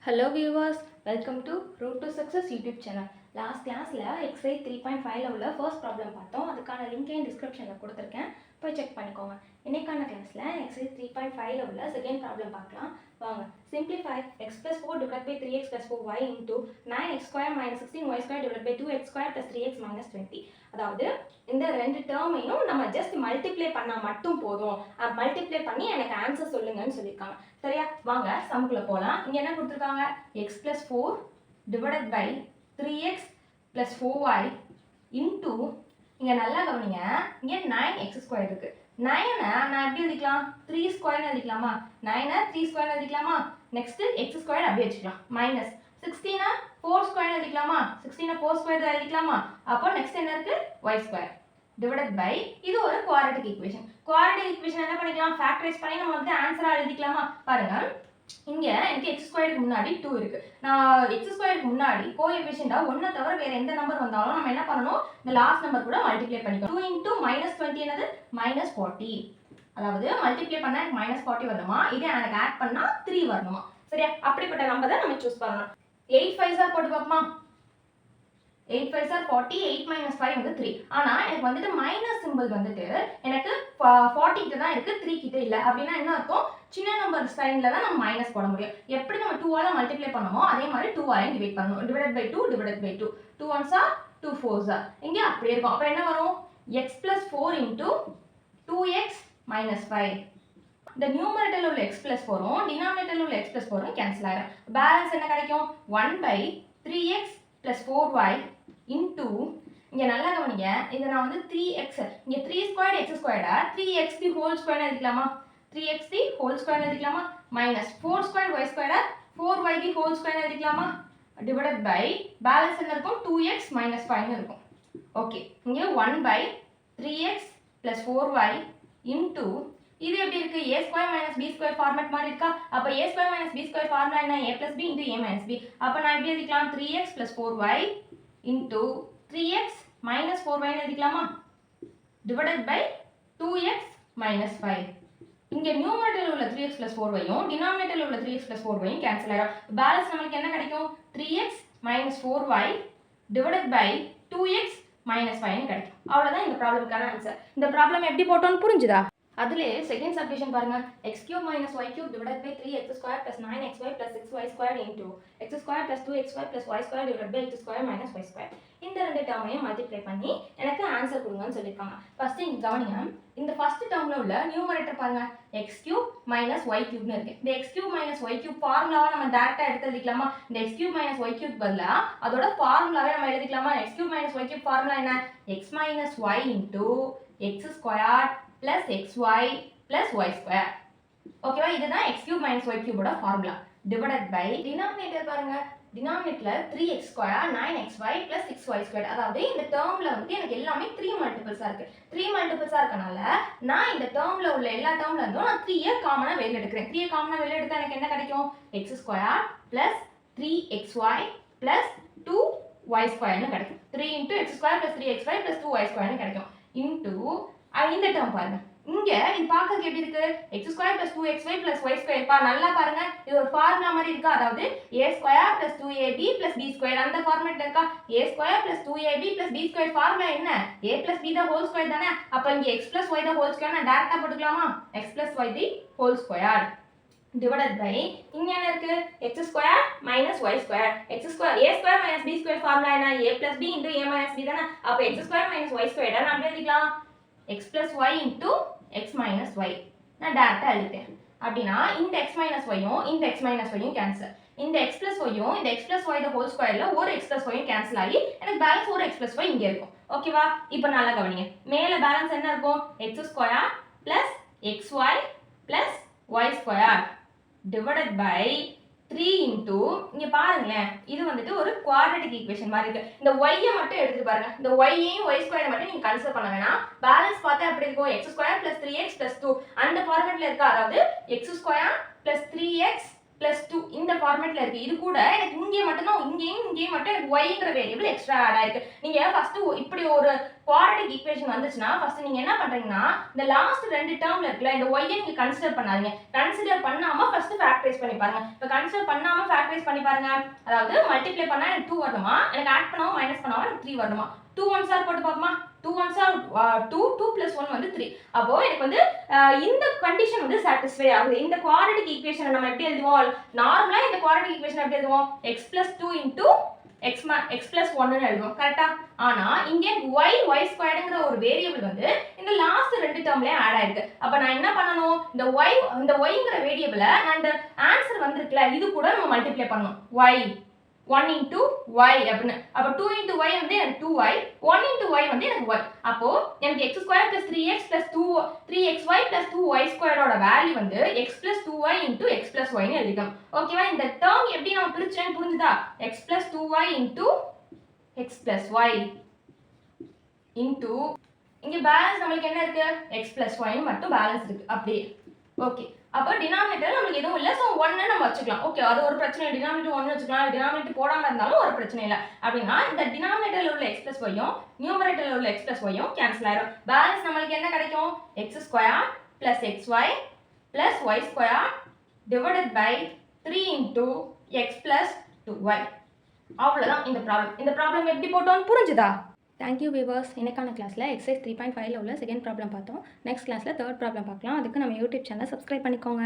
Hello viewers, welcome to Road to Success YouTube channel. Last classல exercise 3.5ல உள்ள first problem பார்த்தோம். அதுக்கான link டிஸ்கிரிப்ஷன்ல கொடுத்திருக்கேன். போய் செக் பண்ணிக்கோங்க. இன்னைக்கான கிளாஸ்ல exercise 3.5ல உள்ள செகண்ட் ப்ராப்ளம் பார்க்கலாம். வாங்க. Simplify x plus 4 divided by 3x plus 4y into 9x square minus 16y square divided by 2x square plus 3x minus 20. அதாவது இந்த ரெண்டு டேர்மையும் நம்ம ஜஸ்ட் மல்டிப்ளை பண்ணா மட்டும் போதும். மல்டிப்ளை பண்ணி எனக்கு ஆன்சர் சொல்லுங்கன்னு சொல்லியிருக்காங்க. சரியா? வாங்க சம்குள்ள போலாம். இங்க என்ன கொடுத்திருக்காங்க? x plus 4 divided by 3x plus 4y into இங்க நல்லா கவனிங்க. இங்க 9x square இருக்கு. 9 நான் எப்படி எழுதிக்கலாம்? 3 square எழுதிக்கலாமா? 9 3 square எழுதிக்கலாமா? நெக்ஸ்ட் x square அப்படியே வச்சுக்கலாம். மைனஸ் 16 4 square எழுதிக்கலாமா? 16 4 square எழுதிக்கலாமா? அப்போ நெக்ஸ்ட் என்ன இருக்கு? y square divided by இது ஒரு குவாட்ரேட்டிக் ஈக்குவேஷன். குவாட்ரேட்டிக் ஈக்குவேஷன் என்ன பண்ணிக்கலாம்? ஃபேக்டரைஸ் பண்ணி நம்ம வந்து ஆன்சரா எழுதிக்கலாமா? பாருங்க. இங்க எனக்கு x ஸ்கொயருக்கு முன்னாடி 2 இருக்கு. நான் x ஸ்கொயருக்கு முன்னாடி கோஎஃபிஷியன்ட்டா 1 தவிர வேற எந்த நம்பர் வந்தாலும் நம்ம என்ன பண்ணனும்? இந்த லாஸ்ட் நம்பர் கூட மல்டிப்ளை பண்ணிக்கணும். 2 - -20 என்னது? -40. அதாவது மல்டிப்ளை பண்ணா எனக்கு -40 வரணுமா? இத எனக்கு ஆட் பண்ணா 3 வரணுமா? சரியா? அப்படிப்பட்ட நம்பர் தான் நம்ம சூஸ் பண்ணனும். 8 5s போட்டு பாப்போமா? 8 5s are 40, 8 - 5 வந்து 3. ஆனா எனக்கு வந்துட்டு மைனஸ் சிம்பிள் வந்துட்டு எனக்கு 40 கிட்ட தான் இருக்கு, 3 கிட்ட இல்ல. அப்படினா என்ன அர்த்தம்? சின்ன நம்பர் சைன்ல தான் நம்ம மைனஸ் போட முடியும். எப்படி நம்ம 2 ஆல மல்டிப்ளை பண்ணோமோ அதே மாதிரி 2 ஆல டிவைட் பண்ணனும். Divided by 2 divided by 2. 2 1s are 2 4s are. இங்க அப்படியே இருக்கும். அப்ப என்ன வரும்? x plus 4 into 2x minus 5. இந்த நியூமரேட்டர்ல உள்ள x plus 4ம் டினாமினேட்டர்ல உள்ள x plus 4ம் கேன்சல் ஆயிடும். பேலன்ஸ் என்ன கிடைக்கும்? 1 by 3x plus 4y into இங்க நல்லா கவனிங்க. இத நான் வந்து 3x இங்க 3 squared x squared 3x the whole square எழுதிக்கலாமா? 3x the whole square எழுதிக்கலாமா? minus 4 squared y squared 4y the whole square எழுதிக்கலாமா? divided by balance என்ன இருக்கும்? 2x minus 5 னு இருக்கும். ஓகே. இங்க 1 by 3x plus 4y into இது எப்படி இருக்கு? a square minus b square format மாதிரி இருக்கா? அப்ப a square minus b square formula என்ன? a plus b into a minus b. அப்ப நான் எப்படி எழுதிக்கலாம்? 3x plus 4y into 3x minus 4y எழுதிக்கலாமா? divided by 2x minus 5. இங்க நியூமரேட்டர்ல உள்ள 3x plus 4y யும் டினாமினேட்டர்ல உள்ள 3x plus 4y யும் கேன்சல் ஆயிடும். பேலன்ஸ் நமக்கு என்ன கிடைக்கும்? 3x minus 4y divided by 2x minus 5 னு கிடைக்கும். அவ்வளவுதான் இந்த ப்ராப்ளம்க்கான ஆன்சர். இந்த ப்ராப்ளம் எப்படி போட்டோம்னு புரிஞ்சுதா? அதிலே செகண்ட் சப்டிவிஷன் பாருங்க. x cube minus y cube divided by 3x square plus 9xy plus 6y square into x square plus 2xy plus y square divided by x square minus y square. இந்த ரெண்டு டேர்மையும் multiply பண்ணி எனக்கு answer கொடுங்கன்னு சொல்லிருக்காங்க. First இங்க கவனிங்க. இந்த first டேர்ம்ல உள்ள நியூமரேட்டர் பாருங்க. x cube minus y cube னு இருக்கு. இந்த x cube minus y cube ஃபார்முலாவை நம்ம டைரக்டா எடுத்து எழுதிக்கலாமா? இந்த x cube minus y cube பதிலா அதோட ஃபார்முலாவை நம்ம எழுதிக்கலாமா? x cube minus y cube formula என்ன? x minus y into x squared plus xy plus y square. ஓகேவா? இதுதான் x cube minus y cube ஓட ஃபார்முலா. divided by டினாமினேட்டர் பாருங்க. டினாமினேட்டர்ல 3x square 9xy plus 6y square. அதாவது இந்த டேர்ம்ல வந்து எனக்கு எல்லாமே 3 மல்டிபிள்ஸா இருக்கு. 3 மல்டிபிள்ஸா இருக்கனால நான் இந்த டேர்ம்ல உள்ள எல்லா டேர்ம்ல இருந்தும் நான் 3 காமனா வெளிய எடுக்கிறேன். 3 காமனா வெளிய எடுத்தா எனக்கு என்ன கிடைக்கும்? x square plus 3xy plus 2y square னு கிடைக்கும். 3 into x square plus 3xy plus 2y square னு கிடைக்கும். into இந்த டேர்ம் பாருங்க. இங்க இது பார்க்கிறதுக்கு எப்படி இருக்கு? x square plus 2xy plus y square. பா நல்லா பாருங்க. இது ஒரு ஃபார்முலா மாதிரி இருக்கா? அதாவது a square plus 2ab plus b square அந்த ஃபார்மட்ல இருக்கா? a square plus 2ab plus b square formula என்ன? a plus b the whole square தானே? அப்ப இங்க x plus y the whole square நான் டைரக்டா போட்டுக்கலாமா? x plus y the whole square divided by இங்க என்ன இருக்கு? x square minus y square. x square a square minus b square formula என்ன? a plus b into a minus b தானே? அப்ப x square minus y square நான் அப்படியே எழுதிக்கலாம். x plus y into x minus y. நான் டைரக்டா எழுதிட்டேன். அப்படினா இந்த x minus y யும் இந்த x minus y யும் கேன்சல். இந்த x plus y யும் இந்த x plus y the whole squareல ஒரு x plus y யும் கேன்சல் ஆகி எனக்கு பேலன்ஸ் ஒரு x plus y இங்க இருக்கும். ஓகேவா? இப்போ நல்லா கவனிங்க. மேல பேலன்ஸ் என்ன இருக்கும்? x square plus xy plus y square divided by 3 into இங்க பாருங்களேன். இது வந்துட்டு ஒரு குவாட்ரேட்டிக் ஈக்குவேஷன் மாதிரி இருக்கு. இந்த y யை மட்டும் எடுத்து பாருங்க. இந்த y யையும் y ஸ்கொயரை மட்டும் நீங்க கன்சிடர் பண்ண வேணாம். பேலன்ஸ் பார்த்தா எப்படி இருக்கும்? x square plus 3x plus 2 அந்த ஃபார்மட்ல இருக்கா? அதாவது x square plus 3x plus 2 இந்த ஃபார்மேட்ல இருக்கு. இது கூட எனக்கு இங்கே மட்டும் இங்கேயும் மட்டும் எனக்கு yங்கிற வேரியபிள் எக்ஸ்ட்ரா ஆட் ஆயிருக்கு. நீங்க ஃபர்ஸ்ட் இப்படி ஒரு குவாட்ரடிக் ஈக்குவேஷன் வந்துச்சுன்னா ஃபர்ஸ்ட் நீங்க என்ன பண்றீங்கன்னா இந்த லாஸ்ட் ரெண்டு டேர்ம்ல இருக்குல இந்த y நீங்க கன்சிடர் பண்ணாதீங்க. கன்சிடர் பண்ணாம ஃபர்ஸ்ட் ஃபேக்டரைஸ் பண்ணி பாருங்க. இப்போ கன்சிடர் பண்ணாம ஃபேக்டரைஸ் பண்ணி பாருங்க. அதாவது மல்டிப்ளை பண்ணா எனக்கு 2 வரணுமா, எனக்கு ஆட் பண்ணாம மைனஸ் பண்ணாம எனக்கு 3 வரணுமா. 2 1s ஆர் போட்டு பாப்போமா. 2 1s ஆர் 2 2 + 1 வந்து 3. அப்போ எனக்கு வந்து இந்த கண்டிஷன் வந்து சாட்டிஸ்ஃபை ஆகுது. இந்த குவாட்ரடிக் ஈக்குவேஷனை நம்ம எப்படி எழுதுவோம்? நார்மலா இந்த குவாட்ரடிக் ஈக்குவேஷன் எப்படி எழுதுவோம்? x + 2 * x + 1 ன்னு எழுதுவோம். கரெக்ட்டா? ஆனா இங்க y² ஒரு வேரியபிள் வந்து இந்த லாஸ்ட் ரெண்டு டேர்ம்லயே ஆட் ஆயிருக்கு. அப்ப நான் என்ன பண்ணனும்? இந்த yங்கிற வேரியபிளை நான் இந்த ஆன்சர் வந்திருக்குல இது கூட நம்ம மல்டிப்ளை பண்ணனும். y 1 into y அப்படினு. அப்ப 2 into y வந்து எனக்கு 2y, 1 into y வந்து எனக்கு y. அப்போ எனக்கு x² + 3x + 3xy + 2y² ஓட வேல்யூ வந்து x + 2y into x + y ன்னு எழுதிக்கலாம். ஓகேவா? இந்த டேர்ம் எப்படி நம்ம பிரிச்சேன்னு புரிஞ்சுதா? x + 2y into x + y into இங்க பேலன்ஸ் நமக்கு என்ன இருக்கு? x + y ன்னு மட்டும் பேலன்ஸ் இருக்கு. அப்படியே. ஓகே. அப்ப டினாமினேட்டர் நமக்கு எதுவும் இல்ல. சோ 1 நம்ம வச்சுக்கலாம். ஓகே, அது ஒரு பிரச்சனை இல்ல. டினாமினேட்டர் 1 வச்சுக்கலாம். டினாமினேட்டர் போடாம இருந்தாலும் ஒரு பிரச்சனை இல்ல. அப்படினா இந்த டினாமினேட்டர்ல உள்ள x + y யும் நியூமரேட்டர்ல உள்ள x + y யும் கேன்சல் ஆயிடும். பேலன்ஸ் நமக்கு என்ன கிடைக்கும்? x² + xy + y² divided by 3 into x + 2y. அவ்வளவுதான் இந்த ப்ராப்ளம். இந்த ப்ராப்ளம் எப்படி போட்டோம்னு புரிஞ்சுதா? Thank you viewers. இன்னைக்கான கிளாஸில் எக்ஸசைஸ் 3.5ல உள்ள செகண்ட் ப்ராப்ளம் பார்த்தோம். நெக்ஸ்ட் கிளாஸில் தேர்ட் ப்ராப்ளம் பார்க்கலாம். அதுக்கு நம்ம யூடியூப் சேனலை சப்ஸ்கிரைப் பண்ணிக்கோங்க.